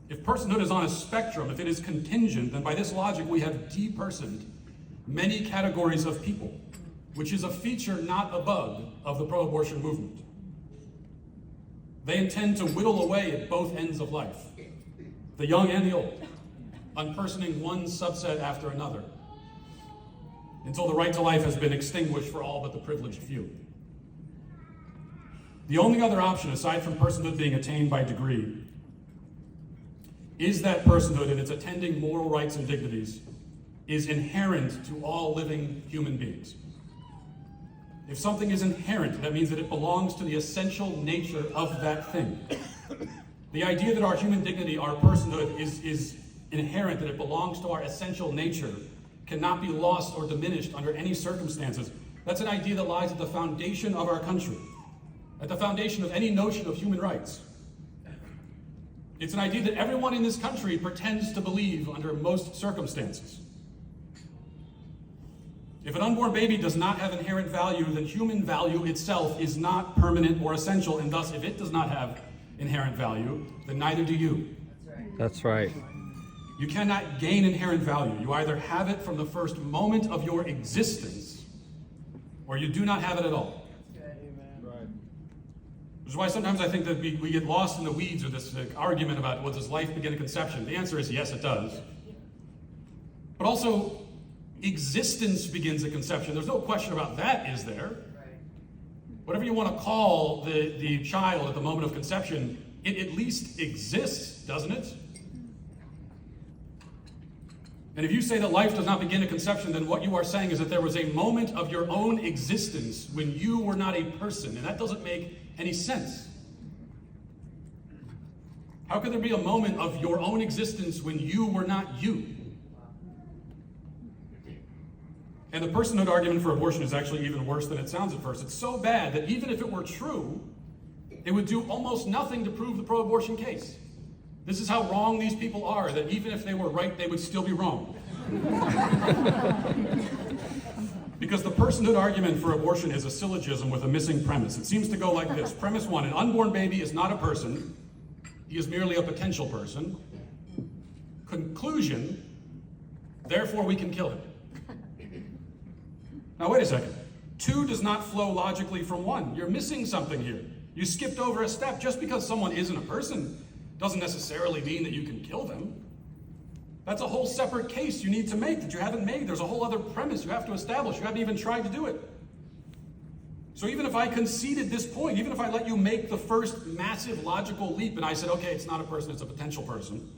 If personhood is on a spectrum, if it is contingent, then by this logic we have depersoned many categories of people, which is a feature, not a bug, of the pro-abortion movement. They intend to whittle away at both ends of life, the young and the old, unpersoning one subset after another, until the right to life has been extinguished for all but the privileged few. The only other option, aside from personhood being attained by degree, is that personhood and its attending moral rights and dignities is inherent to all living human beings. If something is inherent, that means that it belongs to the essential nature of that thing. The idea that our human dignity, our personhood, is inherent, that it belongs to our essential nature, cannot be lost or diminished under any circumstances. That's an idea that lies at the foundation of our country, at the foundation of any notion of human rights. It's an idea that everyone in this country pretends to believe under most circumstances. If an unborn baby does not have inherent value, then human value itself is not permanent or essential, and thus, if it does not have inherent value, then neither do you. That's right. You cannot gain inherent value. You either have it from the first moment of your existence, or you do not have it at all. Which is why sometimes I think that we get lost in the weeds of this argument about, well, does life begin at conception? The answer is yes, it does. But also, existence begins at conception. There's no question about that, is there? Whatever you want to call the child at the moment of conception, it at least exists, doesn't it? And if you say that life does not begin at conception, then what you are saying is that there was a moment of your own existence when you were not a person, and that doesn't make any sense. How could there be a moment of your own existence when you were not you? And the personhood argument for abortion is actually even worse than it sounds at first. It's so bad that even if it were true, it would do almost nothing to prove the pro-abortion case. This is how wrong these people are, that even if they were right, they would still be wrong. Because the personhood argument for abortion is a syllogism with a missing premise. It seems to go like this. Premise one, an unborn baby is not a person. He is merely a potential person. Conclusion, therefore we can kill him. Now wait a second. Two does not flow logically from one. You're missing something here. You skipped over a step. Just because someone isn't a person doesn't necessarily mean that you can kill them. That's a whole separate case you need to make that you haven't made. There's a whole other premise you have to establish. You haven't even tried to do it. So even if I conceded this point, even if I let you make the first massive logical leap and I said, okay, it's not a person, it's a potential person,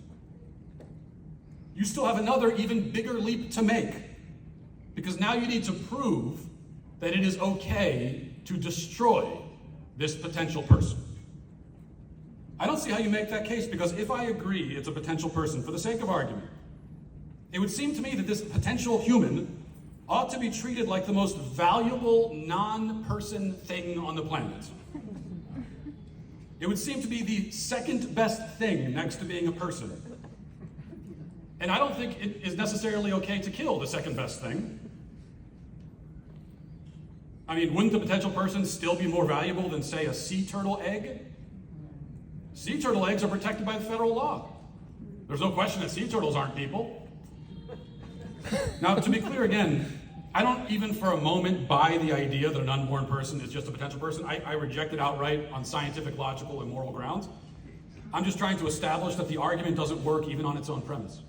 you still have another even bigger leap to make. Because now you need to prove that it is okay to destroy this potential person. I don't see how you make that case, because if I agree it's a potential person, for the sake of argument, it would seem to me that this potential human ought to be treated like the most valuable non-person thing on the planet. It would seem to be the second best thing next to being a person. And I don't think it is necessarily okay to kill the second best thing. I mean, wouldn't the potential person still be more valuable than, say, a sea turtle egg? Sea turtle eggs are protected by the federal law. There's no question that sea turtles aren't people. Now, to be clear again, I don't even for a moment buy the idea that an unborn person is just a potential person. I reject it outright on scientific, logical, and moral grounds. I'm just trying to establish that the argument doesn't work even on its own premise.